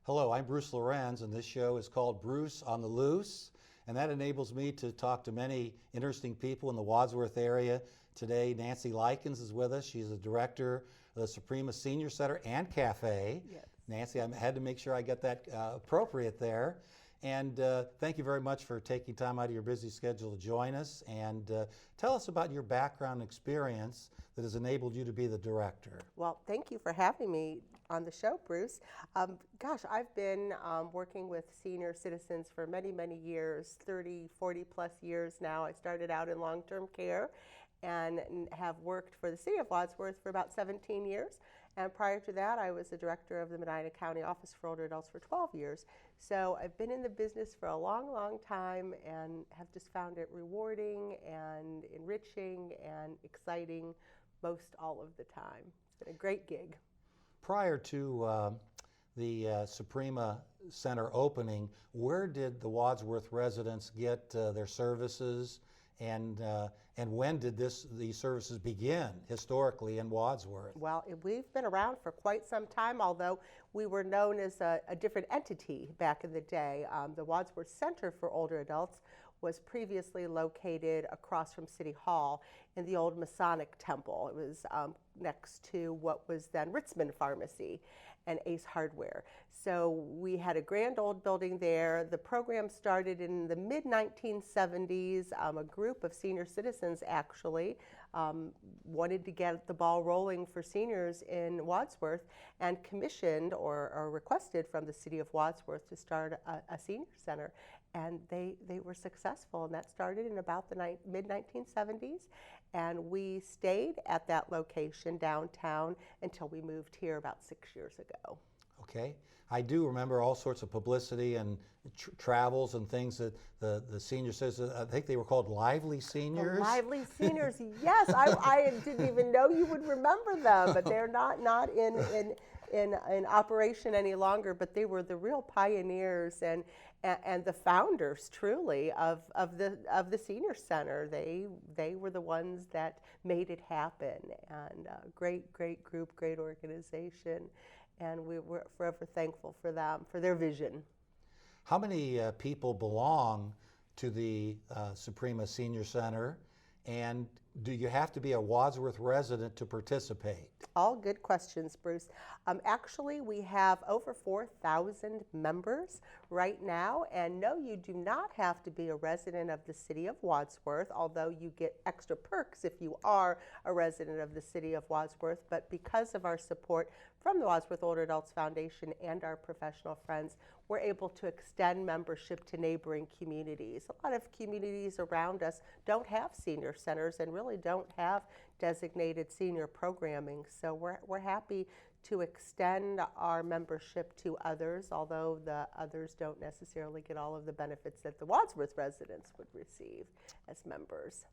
Hello, I'm Bruce Lorincz, and this show is called Bruce on the Loose, and that enables me to talk to many interesting people in the Wadsworth area. Today, Nancy Likens is with us. She's the director of the Soprema Senior Center and Cafe. Yes. Nancy, I had to make sure I get that appropriate there. And thank you very much for taking time out of your busy schedule to join us. And tell us about your background and experience that has enabled you to be the director. Well, thank you for having me on the show, Bruce. Gosh, I've been working with senior citizens for many, many years, 30, 40 plus years now. I started out in long-term care and have worked for the City of Wadsworth for about 17 years. And prior to that, I was the director of the Medina County Office for Older Adults for 12 years. So I've been in the business for a long, long time and have just found it rewarding and enriching and exciting most all of the time. It's been a great gig. Prior to the Soprema Center opening, where did the Wadsworth residents get their services, and when did these services begin historically in Wadsworth? Well, we've been around for quite some time, although we were known as a different entity back in the day. The Wadsworth Center for Older Adults was previously located across from City Hall in the old Masonic Temple. It was next to what was then Ritzman Pharmacy and Ace Hardware. So we had a grand old building there. The program started in the mid-1970s. A group of senior citizens actually wanted to get the ball rolling for seniors in Wadsworth and commissioned or requested from the City of Wadsworth to start a senior center. And they were successful, and that started in about the mid-1970s. And we stayed at that location downtown until we moved here about 6 years ago. Okay. I do remember all sorts of publicity and travels and things that the senior citizens, I think they were called Lively Seniors. The Lively Seniors, yes. I didn't even know you would remember them, but they're not in operation any longer, but they were the real pioneers and the founders, truly, of the senior center. They were the ones that made it happen, and great group, great organization, and we're forever thankful for them, for their vision. How many people belong to the Soprema Senior Center, and do you have to be a Wadsworth resident to participate? All good questions, Bruce. Actually, we have over 4,000 members right now, and no, you do not have to be a resident of the City of Wadsworth, although you get extra perks if you are a resident of the City of Wadsworth. But because of our support from the Wadsworth Older Adults Foundation and our professional friends, we're able to extend membership to neighboring communities. A lot of communities around us don't have senior centers and really don't have designated senior programming. So we're happy to extend our membership to others, although the others don't necessarily get all of the benefits that the Wadsworth residents would receive as members.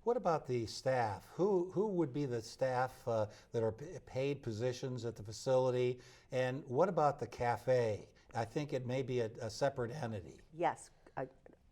What about the staff? Who would be the staff that are paid positions at the facility? And what about the cafe? I think it may be a separate entity. Yes.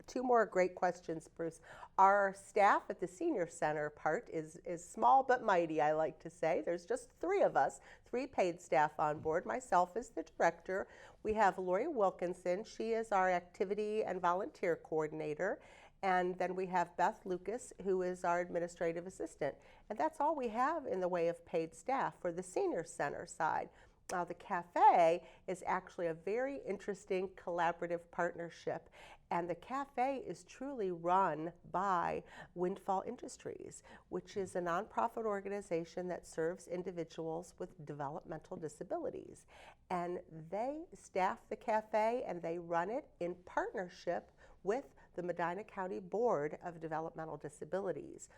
Two more great questions, Bruce. Our staff at the senior center part is small but mighty, I like to say. There's just three of us, three paid staff on board. Myself as the director. We have Lori Wilkinson. She is our activity and volunteer coordinator. And then we have Beth Lucas, who is our administrative assistant. And that's all we have in the way of paid staff for the senior center side. Now, the cafe is actually a very interesting collaborative partnership, and the cafe is truly run by Windfall Industries, which is a nonprofit organization that serves individuals with developmental disabilities. And they staff the cafe and they run it in partnership with the Medina County Board of Developmental Disabilities,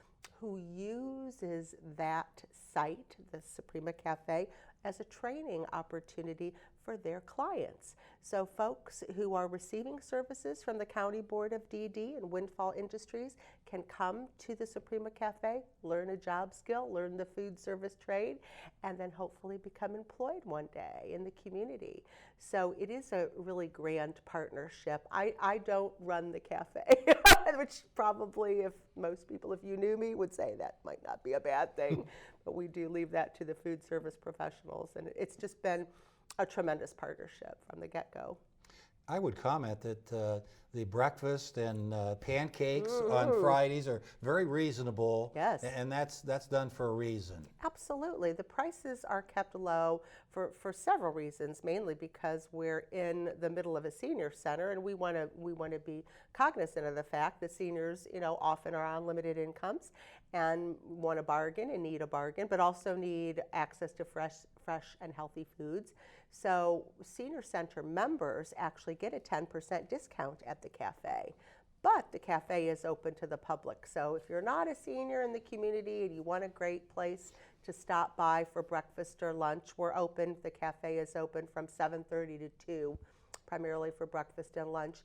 who uses that site, the Soprema Cafe, as a training opportunity for their clients. So folks who are receiving services from the County Board of DD and Windfall Industries can come to the Soprema Cafe, learn a job skill, learn the food service trade, and then hopefully become employed one day in the community. So it is a really grand partnership. I don't run the cafe, which probably, if most people, if you knew me, would say that might not be a bad thing. But we do leave that to the food service professionals. And it's just been a tremendous partnership from the get-go. I would comment that the breakfast and pancakes on Fridays are very reasonable. Yes. And that's done for a reason. Absolutely. The prices are kept low for several reasons, mainly because we're in the middle of a senior center, and we want to be cognizant of the fact that seniors, often are on limited incomes and want a bargain and need a bargain, but also need access to fresh and healthy foods. So senior center members actually get a 10% discount at the cafe. But the cafe is open to the public. So if you're not a senior in the community and you want a great place to stop by for breakfast or lunch, we're open. The cafe is open from 7:30 to 2, primarily for breakfast and lunch.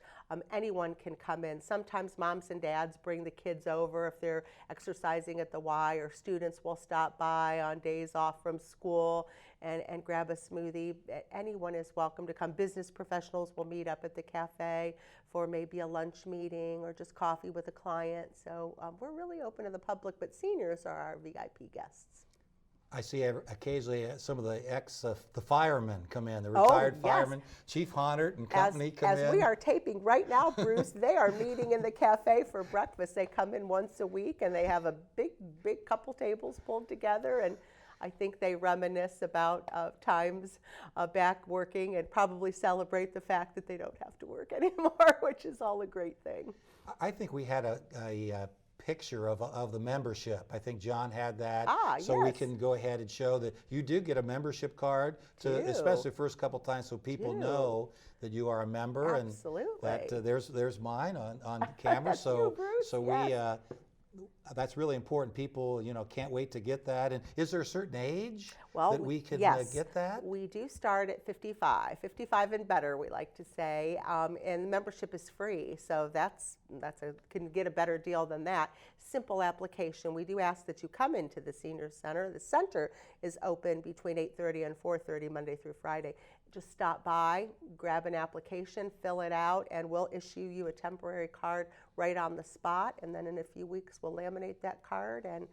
Anyone can come in. Sometimes moms and dads bring the kids over if they're exercising at the Y, or students will stop by on days off from school and grab a smoothie. Anyone is welcome to come. Business professionals will meet up at the cafe for maybe a lunch meeting or just coffee with a client. So we're really open to the public, but seniors are our VIP guests. I see occasionally some of the firemen come in, the retired yes. firemen, Chief Honert and company come in. As we are taping right now, Bruce, they are meeting in the cafe for breakfast. They come in once a week, and they have a big couple tables pulled together, and I think they reminisce about times back working, and probably celebrate the fact that they don't have to work anymore, which is all a great thing. I think we had a picture of the membership. I think John had that, so yes. we can go ahead and show that you do get a membership card, especially the first couple times, so people know that you are a member. Absolutely. And that there's mine on camera. So you, Bruce. so yes. that's really important. People can't wait to get that. And is there a certain age that we can get that? We do start at 55 and better, we like to say, and membership is free, so can get a better deal than that. Simple application. We do ask that you come into the senior center. The center is open between 8:30 and 4:30 Monday through Friday. Just stop by, grab an application, fill it out, and we'll issue you a temporary card right on the spot. And then in a few weeks, we'll laminate that card and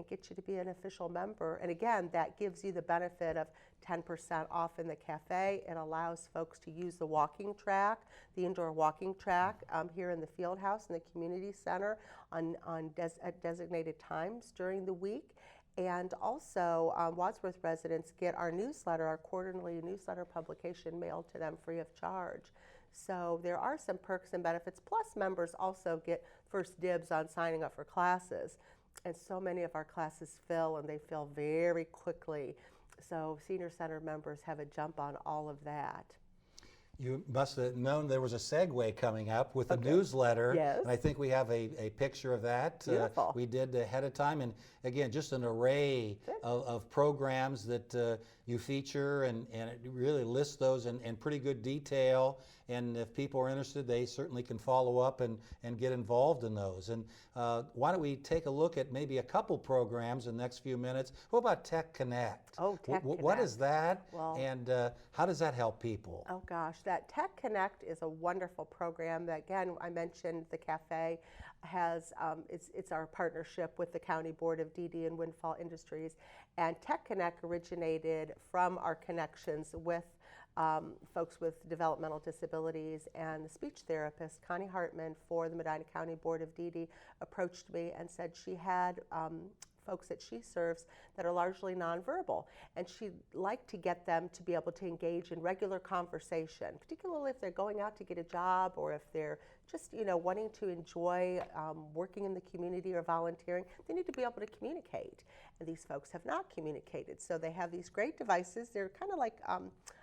get you to be an official member. And again, that gives you the benefit of 10% off in the cafe. It allows folks to use the walking track, the indoor walking track here in the field house in the community center at designated times during the week. And also, Wadsworth residents get our newsletter, our quarterly newsletter publication, mailed to them free of charge. So there are some perks and benefits. Plus, members also get first dibs on signing up for classes. And so many of our classes fill, and they fill very quickly. So senior center members have a jump on all of that. You must have known there was a segue coming up with a newsletter. Yes. And I think we have a picture of that. Beautiful. We did ahead of time. And again, just an array of programs that you feature, and it really lists those in pretty good detail. And if people are interested, they certainly can follow up and get involved in those. And why don't we take a look at maybe a couple programs in the next few minutes? What about Tech Connect? Oh, Tech Connect. What is that? Well, and how does that help people? Oh gosh, that Tech Connect is a wonderful program that, again, I mentioned the cafe has, it's our partnership with the County Board of DD and Windfall Industries. And Tech Connect originated from our connections with folks with developmental disabilities, and the speech therapist, Connie Hartman, for the Medina County Board of DD, approached me and said she had folks that she serves that are largely nonverbal, and she'd like to get them to be able to engage in regular conversation, particularly if they're going out to get a job, or if they're just wanting to enjoy working in the community or volunteering. They need to be able to communicate, and these folks have not communicated. So they have these great devices. They're kind of like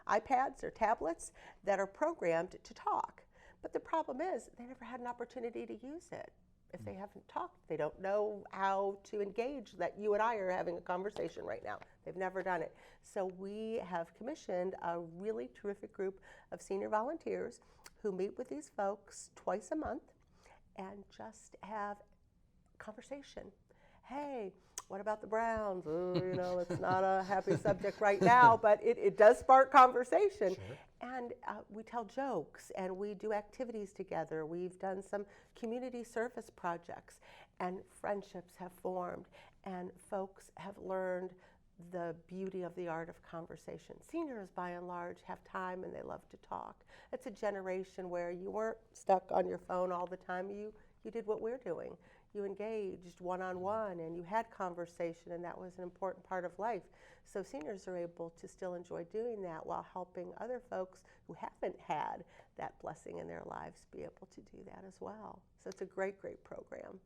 iPads or tablets that are programmed to talk. But the problem is they never had an opportunity to use it. If they haven't talked, they don't know how to engage, that you and I are having a conversation right now. They've never done it. So we have commissioned a really terrific group of senior volunteers who meet with these folks twice a month and just have conversation. Hey, what about the Browns? It's not a happy subject right now, but it does spark conversation. Sure. And we tell jokes, and we do activities together. We've done some community service projects, and friendships have formed, and folks have learned the beauty of the art of conversation. Seniors, by and large, have time and they love to talk. It's a generation where you weren't stuck on your phone all the time. You did what we're doing. You engaged one-on-one and you had conversation, and that was an important part of life. So seniors are able to still enjoy doing that while helping other folks who haven't had that blessing in their lives be able to do that as well. So it's a great, great program.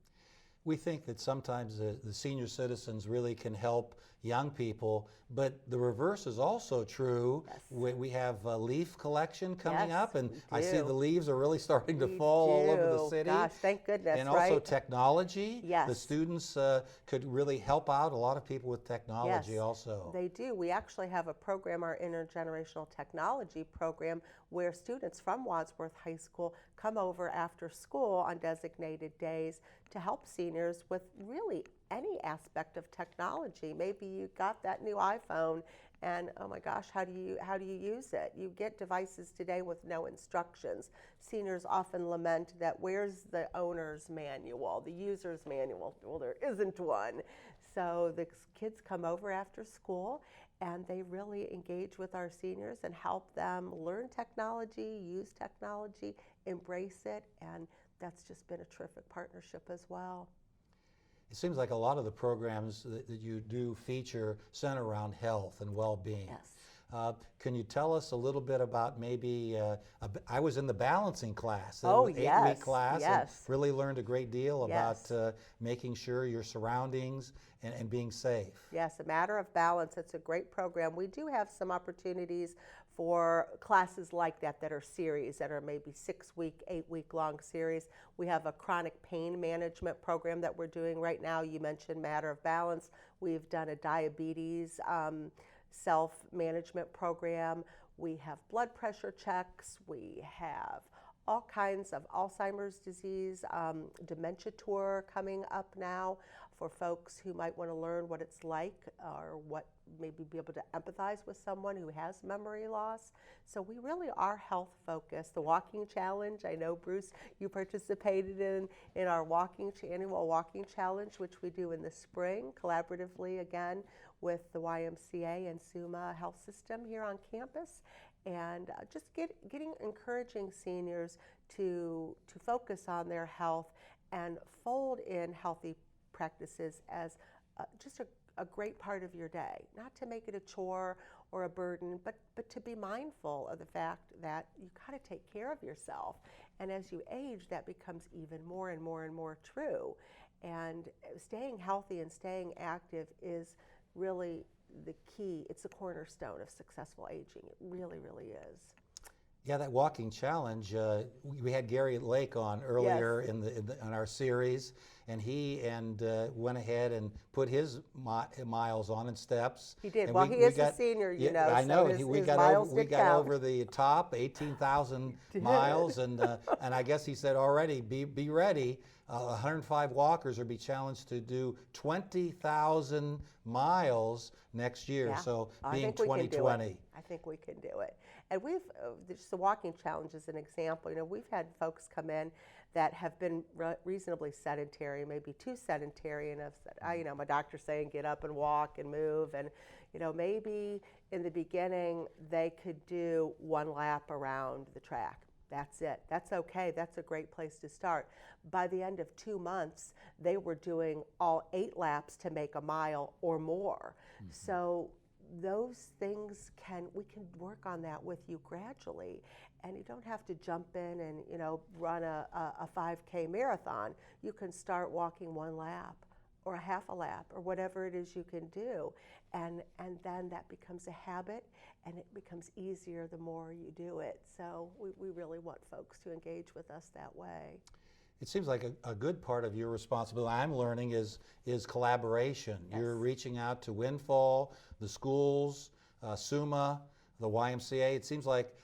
We think that sometimes the senior citizens really can help young people, but the reverse is also true. Yes. We have leaf collection coming Yes, up, and we I see do. the leaves are really starting to We fall all over the do. city. Gosh, thank goodness, And right? also technology. Yes. The students could really help out a lot of people with technology Yes, also. They do. We actually have a program, our intergenerational technology program, where students from Wadsworth High School come over after school on designated days to help seniors with really any aspect of technology. Maybe you got that new iPhone and oh my gosh, how do you use it? You get devices today with no instructions. Seniors often lament that where's the owner's manual, the user's manual? Well, there isn't one. So the kids come over after school and they really engage with our seniors and help them learn technology, use technology, embrace it, and that's just been a terrific partnership as well. It seems like a lot of the programs that you do feature center around health and well-being. Yes. Can you tell us a little bit about maybe, I was in the balancing class, Oh, an 8-week yes, class, yes. and really learned a great deal Yes. about making sure your surroundings and being safe. Yes, a matter of balance. It's a great program. We do have some opportunities for classes like that that are series, that are maybe 6-week, 8-week long series. We have a chronic pain management program that we're doing right now. You mentioned matter of balance. We've done a diabetes self-management program. We have blood pressure checks. We have all kinds of Alzheimer's disease, dementia tour coming up now for folks who might want to learn what it's like or what maybe be able to empathize with someone who has memory loss. So we really are health focused. The walking challenge, I know Bruce, you participated in our annual walking challenge, which we do in the spring, collaboratively again with the YMCA and SUMA Health System here on campus. And just encouraging seniors to focus on their health and fold in healthy practices as just a great part of your day. Not to make it a chore or a burden, but to be mindful of the fact that you got to take care of yourself. And as you age, that becomes even more and more and more true. And staying healthy and staying active is really the key. It's the cornerstone of successful aging. It really, really is. Yeah, that walking challenge, we had Gary Lake on earlier Yes. in our series, and he went ahead and put his miles on in steps. He did. And Well, he is a senior, you know. I know. So We his got miles over, we did got count. over the top, 18,000 miles, and I guess he said already, be ready. 105 walkers will be challenged to do 20,000 miles next year. Yeah. So I being think we can do it. 2020. I think we can do it. And we've, just the walking challenge is an example. You know, we've had folks come in that have been reasonably sedentary, maybe too sedentary, and have said, you know, my doctor's saying get up and walk and move, and you know, maybe in the beginning they could do 1 lap around the track. That's it. That's okay. That's a great place to start. By the end of 2 months, they were doing all 8 laps to make a mile or more. Mm-hmm. So those things we can work on that with you gradually, and you don't have to jump in and, you know, run a 5K marathon. You can start walking 1 lap or a half a lap or whatever it is you can do, and then that becomes a habit, and it becomes easier the more you do it. So we really want folks to engage with us that way. It seems like a good part of your responsibility, I'm learning, is collaboration. Yes. You're reaching out to Windfall, the schools, SUMA, the YMCA. It seems like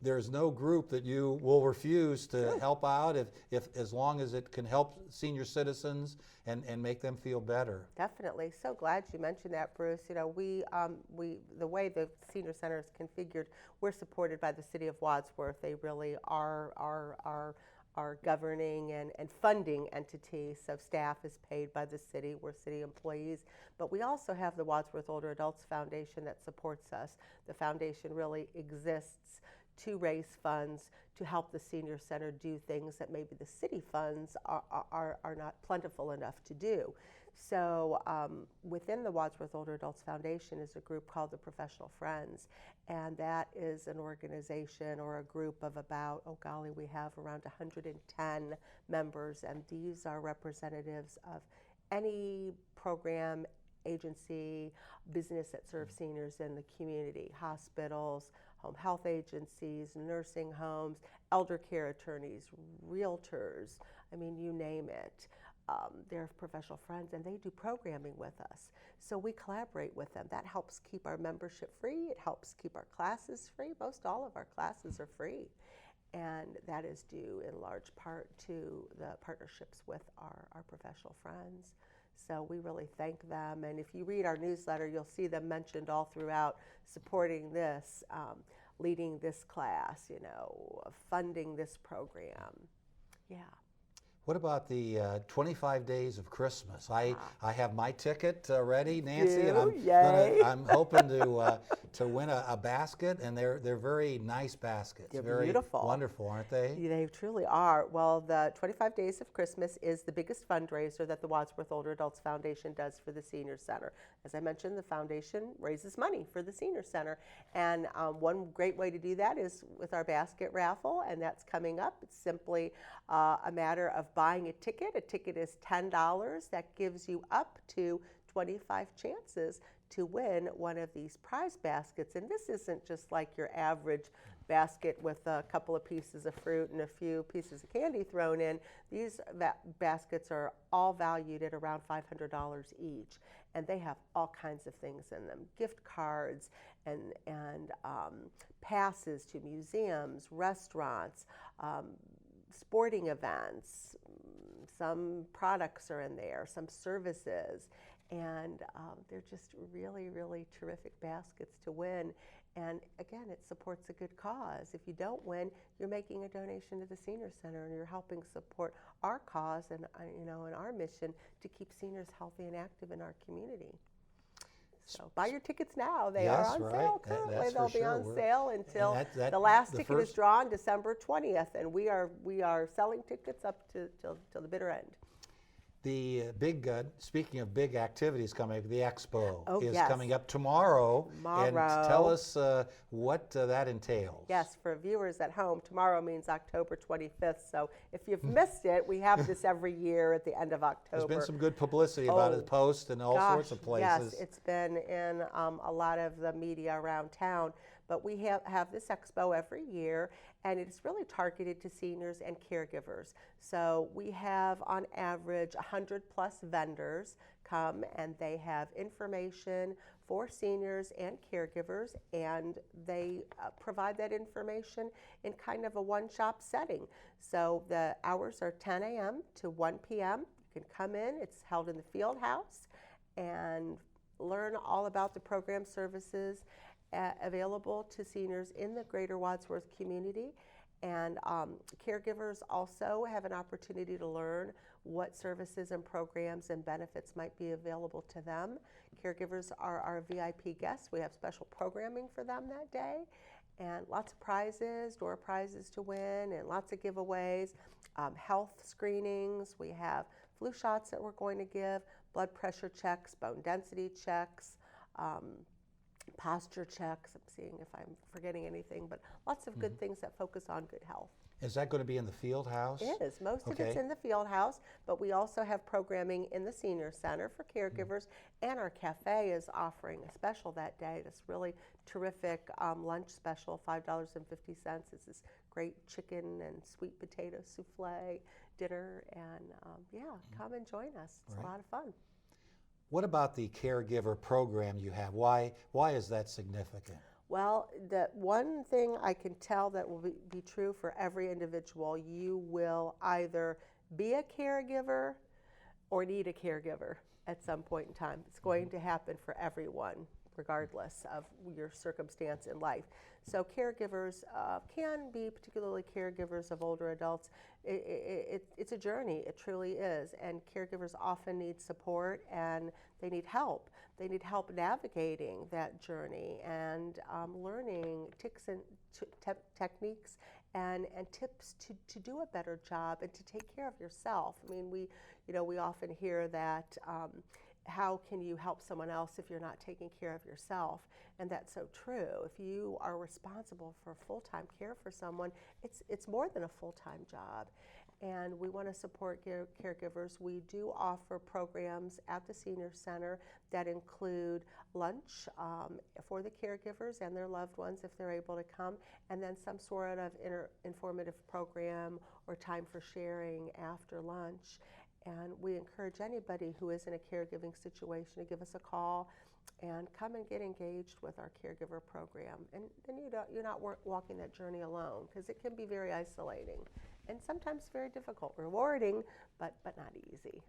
there's no group that you will refuse to help out if as long as it can help senior citizens and make them feel better. Definitely. So glad you mentioned that, Bruce. You know, the way the senior center is configured, we're supported by the City of Wadsworth. They really are our our governing and funding entity. So staff is paid by the city, we're city employees, but we also have the Wadsworth Older Adults Foundation that supports us. The foundation really exists to raise funds to help the senior center do things that maybe the city funds are not plentiful enough to do. So within the Wadsworth Older Adults Foundation is a group called the Professional Friends, and that is an organization or a group of about, oh golly, we have around 110 members, and these are representatives of any program, agency, business that serves seniors in the community, hospitals, home health agencies, nursing homes, elder care attorneys, realtors, I mean, you name it. They're professional friends, and they do programming with us. So we collaborate with them. That helps keep our membership free. It helps keep our classes free. Most all of our classes are free. And that is due in large part to the partnerships with our professional friends. So we really thank them. And if you read our newsletter, you'll see them mentioned all throughout, supporting this, leading this class, you know, funding this program. Yeah. What about the 25 days of Christmas? I have my ticket ready, Nancy, and I'm hoping to win a basket, and they're very nice baskets. They're very beautiful. Wonderful, aren't they? They truly are. Well, the 25 Days of Christmas is the biggest fundraiser that the Wadsworth Older Adults Foundation does for the Senior Center. As I mentioned, the foundation raises money for the Senior Center, and one great way to do that is with our basket raffle, and that's coming up. It's simply a matter of buying a ticket. A ticket is $10. That gives you up to 25 chances to win one of these prize baskets. And this isn't just like your average basket with a couple of pieces of fruit and a few pieces of candy thrown in. These baskets are all valued at around $500 each, and they have all kinds of things in them: gift cards and passes to museums, restaurants, sporting events. Some products are in there, some services, and they're just really, really terrific baskets to win. And again, it supports a good cause. If you don't win, you're making a donation to the Senior Center, and you're helping support our cause and and our mission to keep seniors healthy and active in our community. So buy your tickets now. They are on sale currently. They'll be on sale until the last ticket is drawn December 20th, and we are selling tickets up to till the bitter end. The big, speaking of big activities coming up, the expo is yes. coming up tomorrow. And tell us what that entails. Yes, for viewers at home, tomorrow means October 25th. So if you've missed it, we have this every year at the end of October. There's been some good publicity about it, Post and all sorts of places. Yes, it's been in a lot of the media around town. But we have this expo every year, and it's really targeted to seniors and caregivers. So we have, on average, 100 plus vendors come, and they have information for seniors and caregivers, and they provide that information in kind of a one-shop setting. So the hours are 10 a.m. to 1 p.m. You can come in. It's held in the field house and learn all about the program services available to seniors in the greater Wadsworth community. And caregivers also have an opportunity to learn what services and programs and benefits might be available to them. Caregivers are our VIP guests. We have special programming for them that day, and lots of prizes, door prizes to win, and lots of giveaways, health screenings. We have flu shots that we're going to give, blood pressure checks, bone density checks, posture checks. I'm seeing if I'm forgetting anything, but lots of good things that focus on good health. Is that going to be in the field house? It is. Most of it's in the field house, but we also have programming in the Senior Center for caregivers, and our cafe is offering a special that day. This really terrific lunch special, $5.50. It's this great chicken and sweet potato souffle dinner, and come and join us. It's a lot of fun. What about the caregiver program you have? Why is that significant? Well, the one thing I can tell that will be true for every individual, you will either be a caregiver or need a caregiver at some point in time. It's going to happen for everyone. regardless of your circumstance in life. So caregivers can be, particularly caregivers of older adults. It's a journey, it truly is, and caregivers often need support and they need help. They need help navigating that journey and learning tics and techniques and tips to do a better job and to take care of yourself. I mean, we often hear that how can you help someone else if you're not taking care of yourself? And that's so true. If you are responsible for full-time care for someone, it's more than a full-time job. And we want to support caregivers. We do offer programs at the Senior Center that include lunch for the caregivers and their loved ones if they're able to come, and then some sort of informative program or time for sharing after lunch. And we encourage anybody who is in a caregiving situation to give us a call and come and get engaged with our caregiver program. And then you're not walking that journey alone, because it can be very isolating and sometimes very difficult, rewarding, but not easy.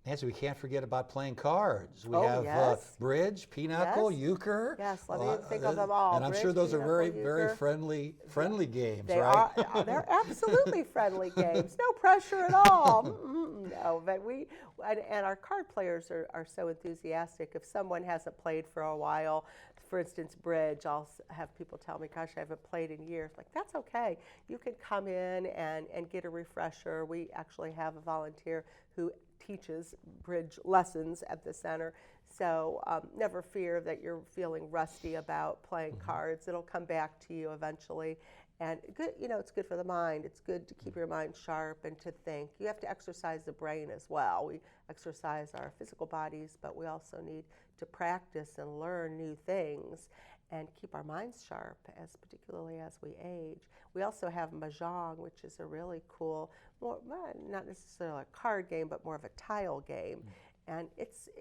Nancy, we can't forget about playing cards. We Oh, have yes. bridge, pinochle, Yes. euchre. Yes, let me think of them all. And I'm sure Bridge, those are pinochle, very euchre. friendly games, They right? are. They're absolutely friendly games. No pressure at all. No, but and our card players are so enthusiastic. If someone hasn't played for a while, for instance, bridge, I'll have people tell me, "Gosh, I haven't played in years." Like, that's okay. You can come in and get a refresher. We actually have a volunteer who teaches bridge lessons at the center. So never fear that you're feeling rusty about playing cards. It'll come back to you eventually. And good, it's good for the mind. It's good to keep your mind sharp and to think. You have to exercise the brain as well. We exercise our physical bodies, but we also need to practice and learn new things and keep our minds sharp, particularly as we age. We also have mahjong, which is a really cool, not necessarily a card game, but more of a tile game, and it's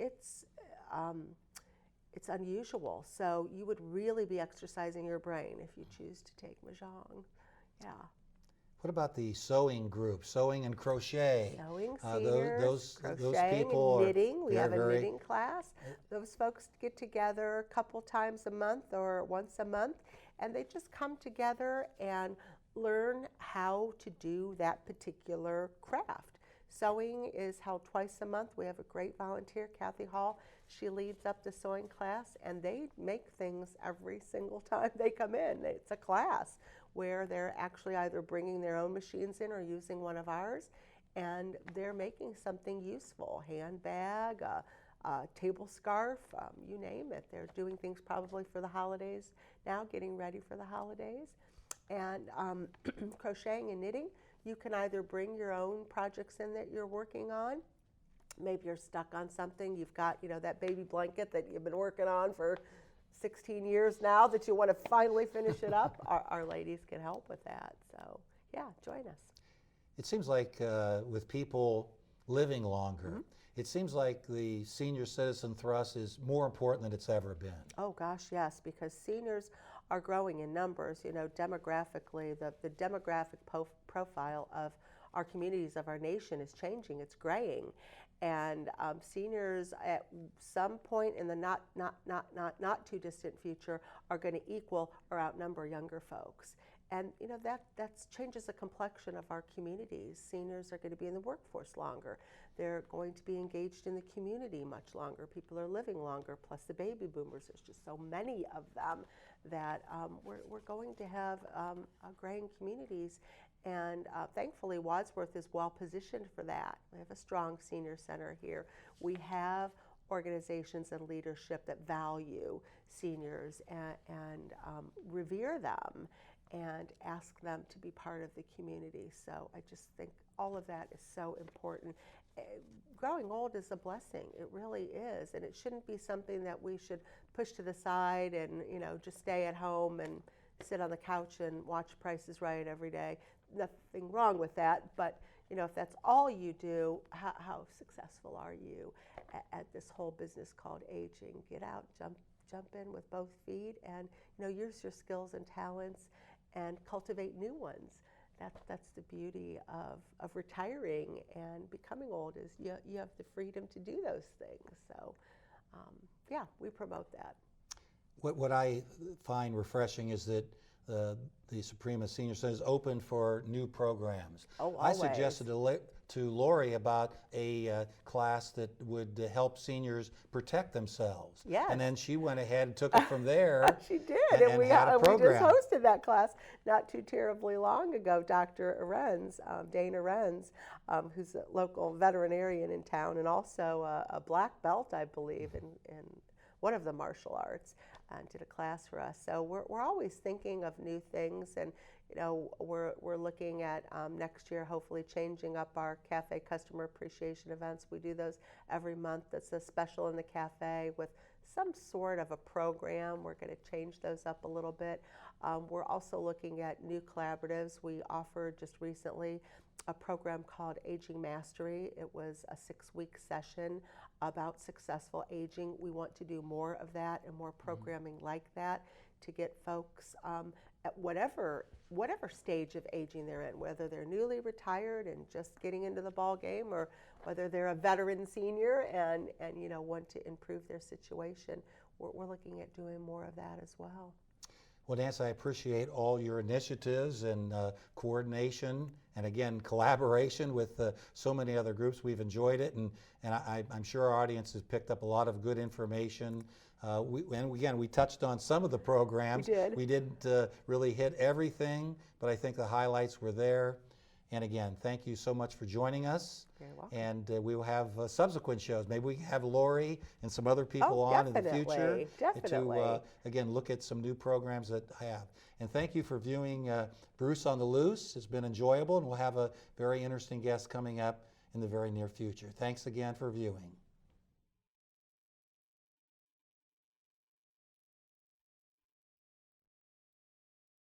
unusual. So you would really be exercising your brain if you choose to take mahjong. Yeah. What about the sewing group, sewing and crochet? Sewing, seniors, those crocheting, people and knitting. We have a very knitting class. Those folks get together a couple times a month or once a month, and they just come together and learn how to do that particular craft. Sewing is held twice a month. We have a great volunteer, Kathy Hall. She leads up the sewing class, and they make things every single time they come in. It's a class where they're actually either bringing their own machines in or using one of ours, and they're making something useful, handbag, a table scarf, you name it. They're doing things probably for the holidays now, getting ready for the holidays. And crocheting and knitting, you can either bring your own projects in that you're working on. Maybe you're stuck on something. You've got, that baby blanket that you've been working on for 16 years now that you want to finally finish it up. Our ladies can help with that. So, yeah, join us. It seems like with people living longer, it seems like the senior citizen thrust is more important than it's ever been. Oh, gosh, yes, because seniors are growing in numbers. Demographically, the demographic profile of our communities, of our nation, is changing. It's graying. And seniors at some point in the not too distant future are going to equal or outnumber younger folks. And that changes the complexion of our communities. Seniors are going to be in the workforce longer. They're going to be engaged in the community much longer. People are living longer, plus the baby boomers. There's just so many of them that we're going to have graying communities. And thankfully, Wadsworth is well positioned for that. We have a strong senior center here. We have organizations and leadership that value seniors and revere them and ask them to be part of the community. So I just think all of that is so important. Growing old is a blessing. It really is. And it shouldn't be something that we should push to the side and, just stay at home and sit on the couch and watch Price is Right every day. Nothing wrong with that, but if that's all you do, how successful are you at this whole business called aging? Get out, jump in with both feet, and use your skills and talents, and cultivate new ones. That's the beauty of retiring and becoming old, is you have the freedom to do those things. So, yeah, we promote that. What I find refreshing is that the Soprema Senior Center is open for new programs. Oh, I always. suggested to Lori about a class that would help seniors protect themselves. Yes. And then she went ahead and took it from there. She did, and we had a we just program. hosted that class not too terribly long ago. Dr. Lorincz, Dana Lorincz, who's a local veterinarian in town and also a black belt, I believe, in one of the martial arts, did a class for us. So we're always thinking of new things, and we're looking at next year hopefully changing up our cafe customer appreciation events. We do those every month. That's a special in the cafe with some sort of a program. We're going to change those up a little bit. We're also looking at new collaboratives. We offered just recently a program called Aging Mastery. It was a 6-week session about successful aging. We want to do more of that and more programming like that to get folks at whatever stage of aging they're in, whether they're newly retired and just getting into the ball game, or whether they're a veteran senior and want to improve their situation. We're looking at doing more of that as well. Well, Nancy, I appreciate all your initiatives and coordination, and again, collaboration with so many other groups. We've enjoyed it, and I'm sure our audience has picked up a lot of good information. And again, we touched on some of the programs. We did. We didn't really hit everything, but I think the highlights were there. And again, thank you so much for joining us. You're welcome. And we will have subsequent shows. Maybe we can have Lori and some other people on in the future to, again, look at some new programs that I have. And thank you for viewing Bruce on the Loose. It's been enjoyable, and we'll have a very interesting guest coming up in the very near future. Thanks again for viewing.